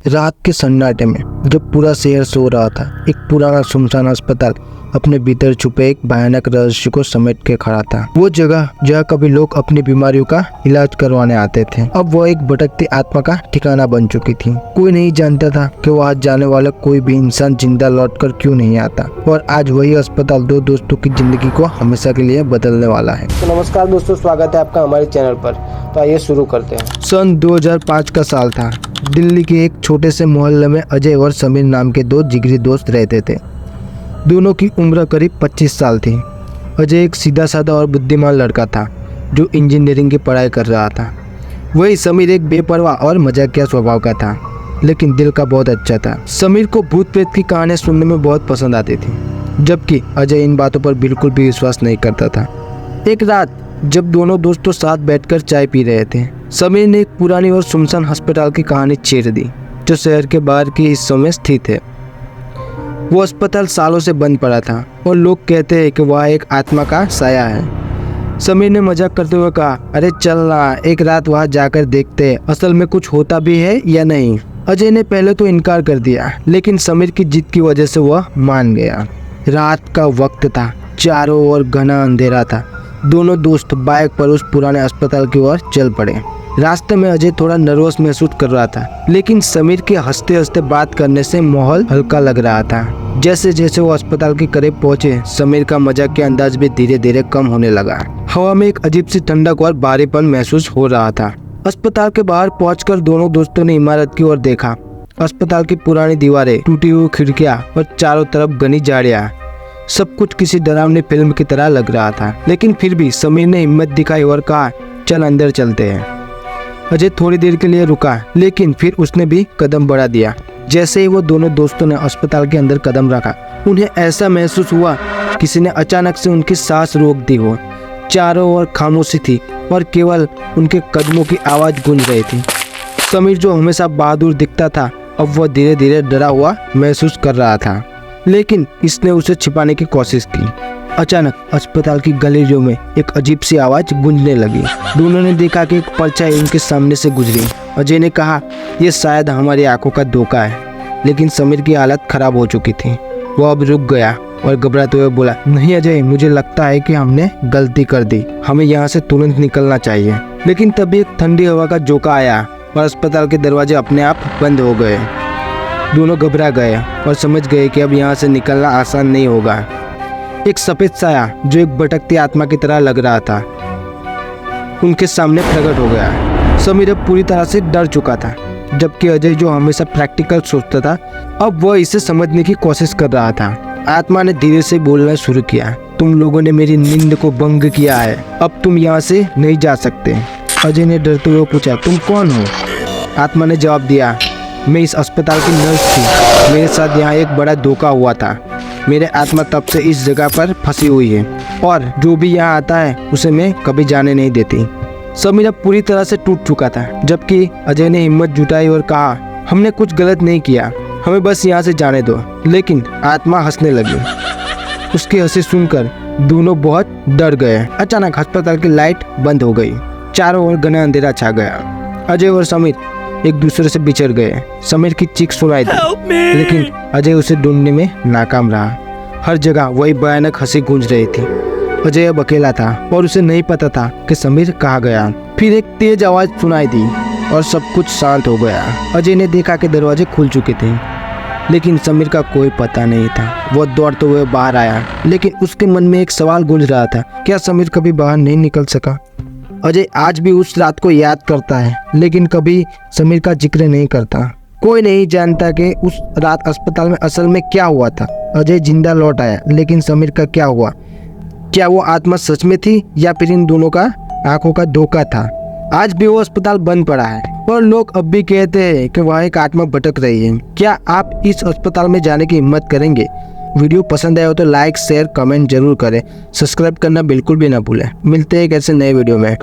रात के सन्नाटे में जब पूरा शहर सो रहा था, एक पुराना सुनसान अस्पताल अपने भीतर छुपे एक भयानक रहस्य को समेट के खड़ा था। वो जगह जहाँ कभी लोग अपनी बीमारियों का इलाज करवाने आते थे, अब वो एक भटकती आत्मा का ठिकाना बन चुकी थी। कोई नहीं जानता था कि वहाँ जाने वाला कोई भी इंसान जिंदा लौटकर क्यों नहीं आता, और आज वही अस्पताल दो दोस्तों की जिंदगी को हमेशा के लिए बदलने वाला है। तो नमस्कार दोस्तों, स्वागत है आपका हमारे चैनल पर। तो आइए शुरू करते हैं। सन 2005 का साल था। दिल्ली के एक छोटे से मोहल्ले में अजय और समीर नाम के दो जिगरी दोस्त रहते थे। दोनों की उम्र करीब 25 साल थी। अजय एक सीधा साधा और बुद्धिमान लड़का था जो इंजीनियरिंग की पढ़ाई कर रहा था। वही समीर एक बेपरवाह और मजाकिया स्वभाव का था, लेकिन दिल का बहुत अच्छा था। समीर को भूत प्रेत की कहानियां सुनने में बहुत पसंद आती थी, जबकि अजय इन बातों पर बिल्कुल भी विश्वास नहीं करता था। एक रात जब दोनों दोस्तों साथ बैठकर चाय पी रहे थे, समीर ने एक पुरानी और सुनसान अस्पताल की कहानी छेड़ दी जो शहर के बाहर के हिस्सों में स्थित है। वो अस्पताल सालों से बंद पड़ा था और लोग कहते हैं कि वह एक आत्मा का साया है। समीर ने मजाक करते हुए कहा, अरे चल ना, एक रात वहाँ जाकर देखते हैं असल में कुछ होता भी है या नहीं। अजय ने पहले तो इनकार कर दिया, लेकिन समीर की जिद की वजह से वह मान गया। रात का वक्त था, चारों ओर घना अंधेरा था। दोनों दोस्त बाइक पर उस पुराने अस्पताल की ओर चल पड़े। रास्ते में अजय थोड़ा नर्वस महसूस कर रहा था, लेकिन समीर के हंसते हंसते बात करने से माहौल हल्का लग रहा था। जैसे जैसे वो अस्पताल के करीब पहुंचे, समीर का मजाक के अंदाज भी धीरे धीरे कम होने लगा। हवा में एक अजीब सी ठंडक और भारीपन महसूस हो रहा था। अस्पताल के बाहर पहुंचकर दोनों दोस्तों ने इमारत की ओर देखा। अस्पताल की पुरानी दीवारें, टूटी हुई खिड़कियां और चारों तरफ घनी झाड़ियां, सब कुछ किसी डरावनी फिल्म की तरह लग रहा था। लेकिन फिर भी समीर ने हिम्मत दिखाई और कहा, चल अंदर चलते हैं। अजय थोड़ी देर के लिए रुका, लेकिन फिर उसने भी कदम बढ़ा दिया। जैसे ही वो दोनों दोस्तों ने अस्पताल के अंदर कदम रखा, उन्हें ऐसा महसूस हुआ किसी ने अचानक से उनकी सांस रोक दी हो। चारों ओर खामोशी थी और केवल उनके कदमों की आवाज गूंज रही थी। समीर जो हमेशा बहादुर दिखता था, अब वह धीरे धीरे डरा हुआ महसूस कर रहा था, लेकिन इसने उसे छिपाने की कोशिश की। अचानक अस्पताल की गलियों में एक अजीब सी आवाज गूंजने लगी। दोनों ने देखा कि एक परछाई उनके सामने से गुजरी। अजय ने कहा, यह शायद हमारी आंखों का धोखा है, लेकिन समीर की हालत खराब हो चुकी थी। वो अब रुक गया और घबराते हुए बोला, नहीं अजय, मुझे लगता है कि हमने गलती कर दी, हमें यहाँ से तुरंत निकलना चाहिए। लेकिन तभी एक ठंडी हवा का झोंका आया और अस्पताल के दरवाजे अपने आप बंद हो गए। दोनों घबरा गए और समझ गए कि अब यहाँ से निकलना आसान नहीं होगा। एक सफेद साया जो एक भटकती आत्मा की तरह लग रहा था, उनके सामने प्रकट हो गया। समीर अब पूरी तरह से डर चुका था, जबकि अजय जो हमेशा प्रैक्टिकल सोचता था, अब वह इसे समझने की कोशिश कर रहा था। आत्मा ने धीरे से बोलना शुरू किया, तुम लोगों ने मेरी नींद को भंग किया है, अब तुम यहाँ से नहीं जा सकते। अजय ने डरते हुए पूछा, तुम कौन हो? आत्मा ने जवाब दिया, मैं इस अस्पताल की नर्स थी, मेरे साथ यहाँ एक बड़ा धोखा हुआ था। मेरे आत्मा तब से इस जगह पर फंसी हुई है और जो भी यहाँ आता है उसे मैं कभी जाने नहीं देती। समीर अब पूरी तरह से टूट चुका था, जबकि अजय ने हिम्मत जुटाई और कहा, हमने कुछ गलत नहीं किया, हमें बस यहाँ से जाने दो। लेकिन आत्मा हंसने लगी। उसकी हंसी सुनकर दोनों बहुत डर गए। अचानक अस्पताल की लाइट बंद हो गई, चारों ओर घना अंधेरा छा गया। अजय और समीर एक दूसरे से बिछड़ गए। समीर की चीख सुनाई दी, लेकिन अजय उसे ढूंढने में नाकाम रहा। हर जगह वही भयानक हंसी गूंज रही थी। अजय अब अकेला था और उसे नहीं पता था कि समीर कहाँ गया। फिर एक तेज आवाज सुनाई दी और सब कुछ शांत हो गया। अजय ने देखा कि दरवाजे खुल चुके थे, लेकिन समीर का कोई पता नहीं था। वो दौड़ते हुए बाहर आया, लेकिन उसके मन में एक सवाल गूंज रहा था, क्या समीर कभी बाहर नहीं निकल सका? अजय आज भी उस रात को याद करता है, लेकिन कभी समीर का जिक्र नहीं करता। कोई नहीं जानता कि उस रात अस्पताल में असल में क्या हुआ था। अजय जिंदा लौट आया, लेकिन समीर का क्या हुआ? क्या वो आत्मा सच में थी या फिर इन दोनों का आंखों का धोखा था? आज भी वो अस्पताल बंद पड़ा है और लोग अब भी कहते हैं कि वहाँ एक आत्मा भटक रही है। क्या आप इस अस्पताल में जाने की हिम्मत करेंगे? वीडियो पसंद आया हो तो लाइक, शेयर, कमेंट जरूर करें। सब्सक्राइब करना बिल्कुल भी ना भूलें। मिलते हैं एक ऐसे नए वीडियो में।